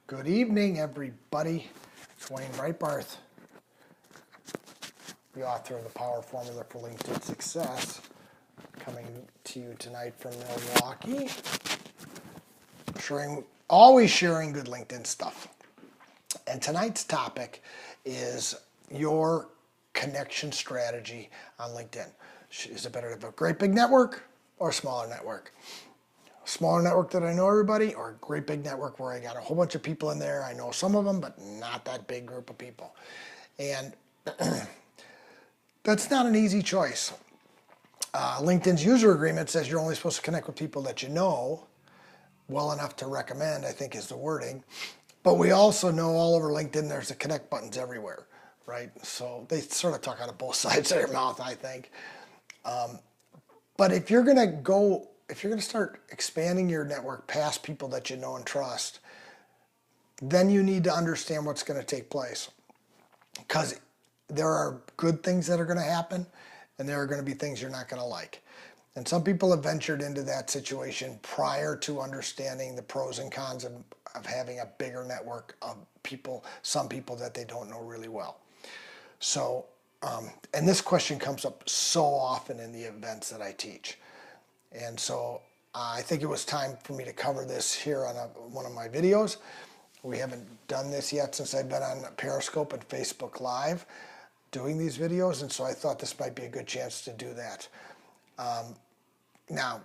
Good evening, everybody. It's Wayne Breitbarth, the author of The Power Formula for LinkedIn Success, coming to you tonight from Milwaukee, always sharing good LinkedIn stuff. And tonight's topic is your connection strategy on LinkedIn. Is it better to have a great big network or a smaller network? Smaller network that I know everybody, or a great big network where I got a whole bunch of people in there. I know some of them, but not that big group of people. And that's not an easy choice. LinkedIn's user agreement says you're only supposed to connect with people that you know well enough to recommend, I think is the wording. But we also know all over LinkedIn there's the connect buttons everywhere, right? So they sort of talk out of both sides of their mouth, I think. But if you're going to start expanding your network past people that you know and trust, then you need to understand what's going to take place. Because there are good things that are going to happen, and there are going to be things you're not going to like. And some people have ventured into that situation prior to understanding the pros and cons of having a bigger network of people, some people that they don't know really well. So, and this question comes up so often in the events that I teach. And so I think it was time for me to cover this here on one of my videos. We haven't done this yet since I've been on Periscope and Facebook Live doing these videos, and so I thought this might be a good chance to do that. Now,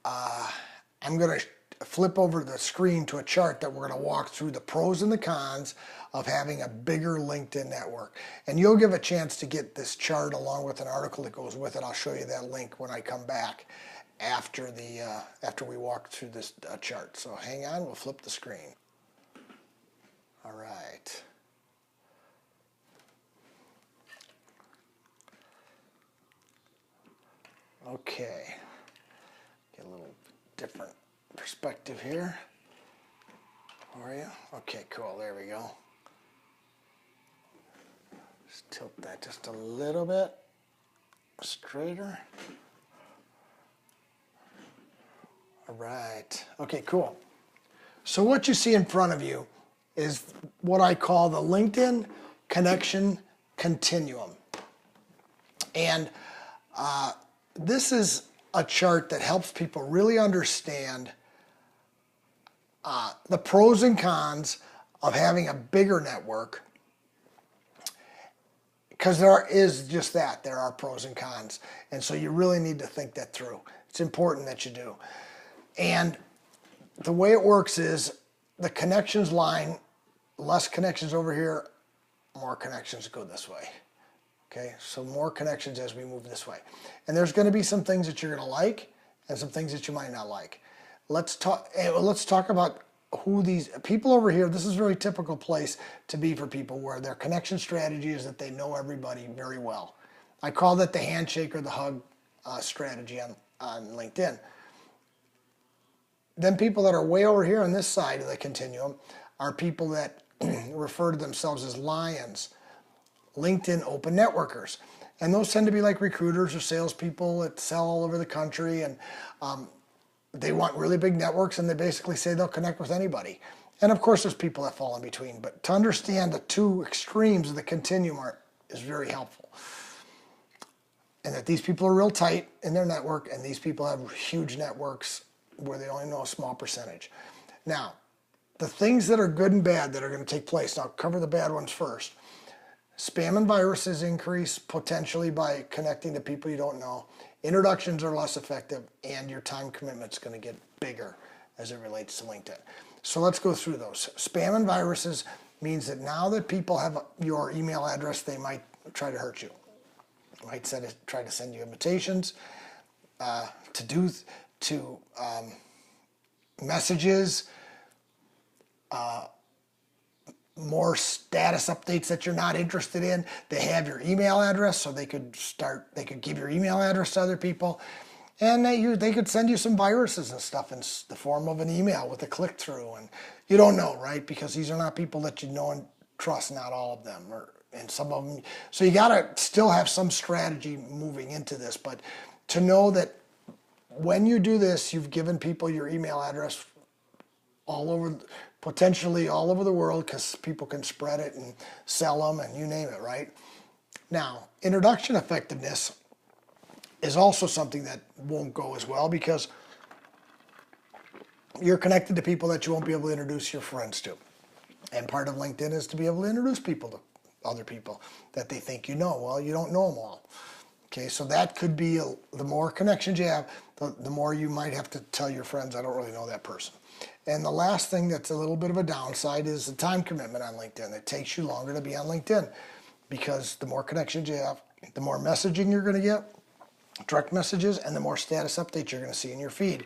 I'm going to flip over the screen to a chart that we're going to walk through the pros and the cons of having a bigger LinkedIn network. And you'll give a chance to get this chart along with an article that goes with it. I'll show you that link when I come back after we walk through this chart. So hang on, we'll flip the screen. All right. Okay. Get a little different perspective here for you. Okay, cool. There we go. Just tilt that just a little bit straighter. All right. Okay, cool. So what you see in front of you is what I call the LinkedIn Connection Continuum. And this is a chart that helps people really understand the pros and cons of having a bigger network, because there is just that. There are pros and cons. And so you really need to think that through. It's important that you do. And the way it works is the connections line, less connections over here, more connections go this way. Okay, so more connections as we move this way. And there's going to be some things that you're going to like and some things that you might not like. Let's talk about who these people over here. This is a very typical place to be for people where their connection strategy is that they know everybody very well. I call that the handshake or the hug strategy on LinkedIn. Then people that are way over here on this side of the continuum are people that refer to themselves as lions, LinkedIn open networkers. And those tend to be like recruiters or salespeople that sell all over the country, and they want really big networks, and they basically say they'll connect with anybody. And of course there's people that fall in between, but to understand the two extremes of the continuum is very helpful. And that these people are real tight in their network, and these people have huge networks where they only know a small percentage. Now, the things that are good and bad that are going to take place, and I'll cover the bad ones first. Spam and viruses increase potentially by connecting to people you don't know. Introductions are less effective, and your time commitment's going to get bigger as it relates to LinkedIn. So let's go through those. Spam and viruses means that now that people have your email address, they might try to hurt you. They might try to send you invitations to messages, more status updates that you're not interested in. They have your email address, so they could give your email address to other people, and they could send you some viruses and stuff in the form of an email with a click-through, and you don't know, right? Because these are not people that you know and trust, not all of them, and some of them. So you gotta still have some strategy moving into this, but to know that when you do this, you've given people your email address all over, potentially all over the world, because people can spread it and sell them and you name it, right? Now, introduction effectiveness is also something that won't go as well, because you're connected to people that you won't be able to introduce your friends to. And part of LinkedIn is to be able to introduce people to other people that they think you know. Well, you don't know them all. Okay, so that could be, the more connections you have, the more you might have to tell your friends, I don't really know that person. And the last thing that's a little bit of a downside is the time commitment on LinkedIn. It takes you longer to be on LinkedIn, because the more connections you have, the more messaging you're going to get, direct messages, and the more status updates you're going to see in your feed.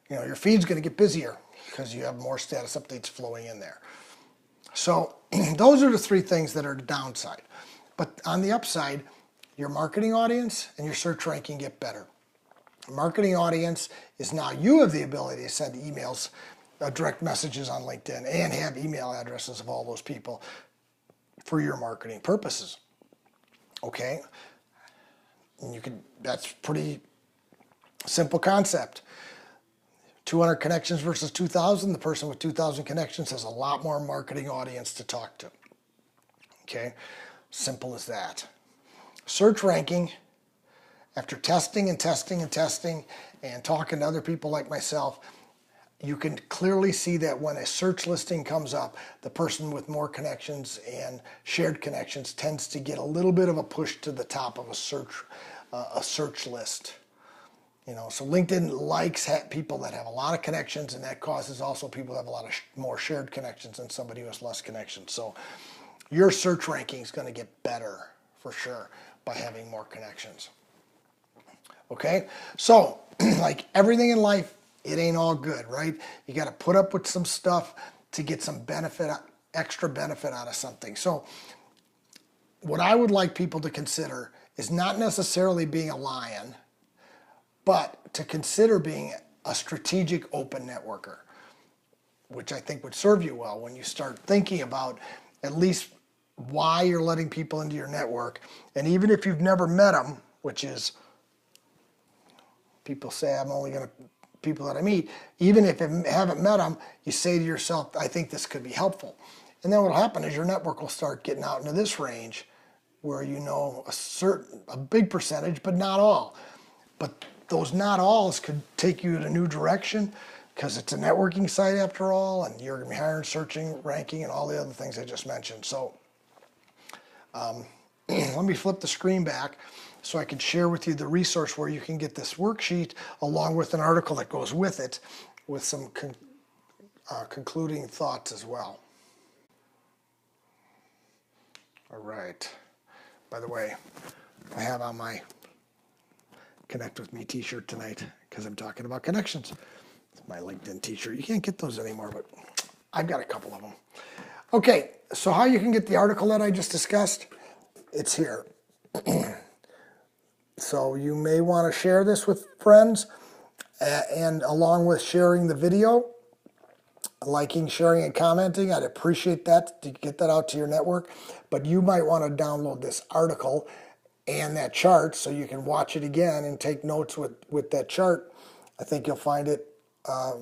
You know, your feed's going to get busier because you have more status updates flowing in there. So those are the three things that are the downside. But on the upside, your marketing audience and your search ranking get better. Marketing audience is now you have the ability to send emails, direct messages on LinkedIn, and have email addresses of all those people for your marketing purposes. Okay? And you can, that's pretty simple concept. 200 connections versus 2,000. The person with 2,000 connections has a lot more marketing audience to talk to. Okay? Simple as that. Search ranking, after testing and testing and testing and talking to other people like myself, you can clearly see that when a search listing comes up, the person with more connections and shared connections tends to get a little bit of a push to the top of a search list. You know, so LinkedIn likes people that have a lot of connections, and that causes also people to have a lot of more shared connections than somebody who has less connections. So your search ranking is going to get better for sure by having more connections. Okay, so like everything in life, it ain't all good, right? You got to put up with some stuff to get some benefit, extra benefit out of something. So what I would like people to consider is not necessarily being a lion, but to consider being a strategic open networker, which I think would serve you well when you start thinking about at least why you're letting people into your network. And even if you've never met them, which is, people say I'm only going to, people that I meet, even if you haven't met them, you say to yourself, I think this could be helpful. And then what will happen is your network will start getting out into this range where you know a big percentage, but not all. But those not alls could take you in a new direction, because it's a networking site after all, and you're going to be hiring, searching, ranking, and all the other things I just mentioned. So let me flip the screen back so I can share with you the resource where you can get this worksheet along with an article that goes with it with some concluding thoughts as well. All right. By the way, I have on my Connect With Me t-shirt tonight because I'm talking about connections. It's my LinkedIn t-shirt. You can't get those anymore, but I've got a couple of them. Okay, so how you can get the article that I just discussed, it's here. So you may want to share this with friends, and along with sharing the video, liking, sharing, and commenting. I'd appreciate that to get that out to your network. But you might want to download this article and that chart so you can watch it again and take notes with that chart. I think you'll find it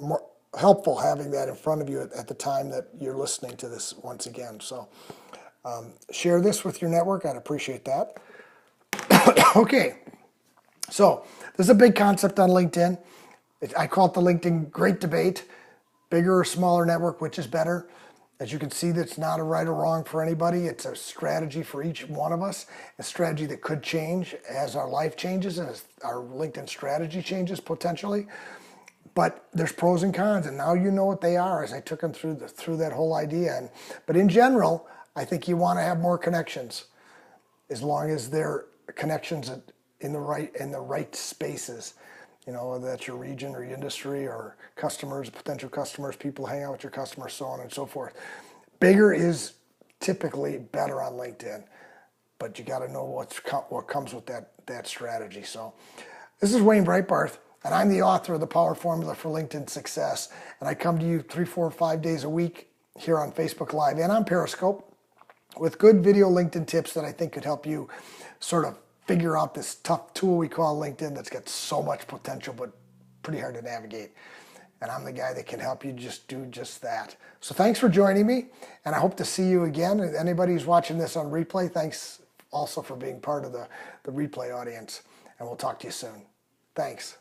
more helpful having that in front of you at the time that you're listening to this once again. So share this with your network. I'd appreciate that. Okay, so this is a big concept on LinkedIn. I call it the LinkedIn Great Debate. Bigger or smaller network, which is better? As you can see, that's not a right or wrong for anybody. It's a strategy for each one of us, a strategy that could change as our life changes and as our LinkedIn strategy changes potentially. But there's pros and cons, and now you know what they are as I took them through that whole idea. But in general, I think you want to have more connections, as long as they're connections in the right spaces. You know, whether that's your region or your industry or customers, potential customers, people hang out with your customers, so on and so forth. Bigger is typically better on LinkedIn, but you got to know what comes with that strategy. So this is Wayne Breitbarth, and I'm the author of The Power Formula for LinkedIn Success. And I come to you 3, 4, 5 days a week here on Facebook Live and on Periscope with good video LinkedIn tips that I think could help you sort of figure out this tough tool we call LinkedIn that's got so much potential but pretty hard to navigate. And I'm the guy that can help you just do just that. So thanks for joining me, and I hope to see you again. And anybody who's watching this on replay, thanks also for being part of the replay audience. And we'll talk to you soon. Thanks.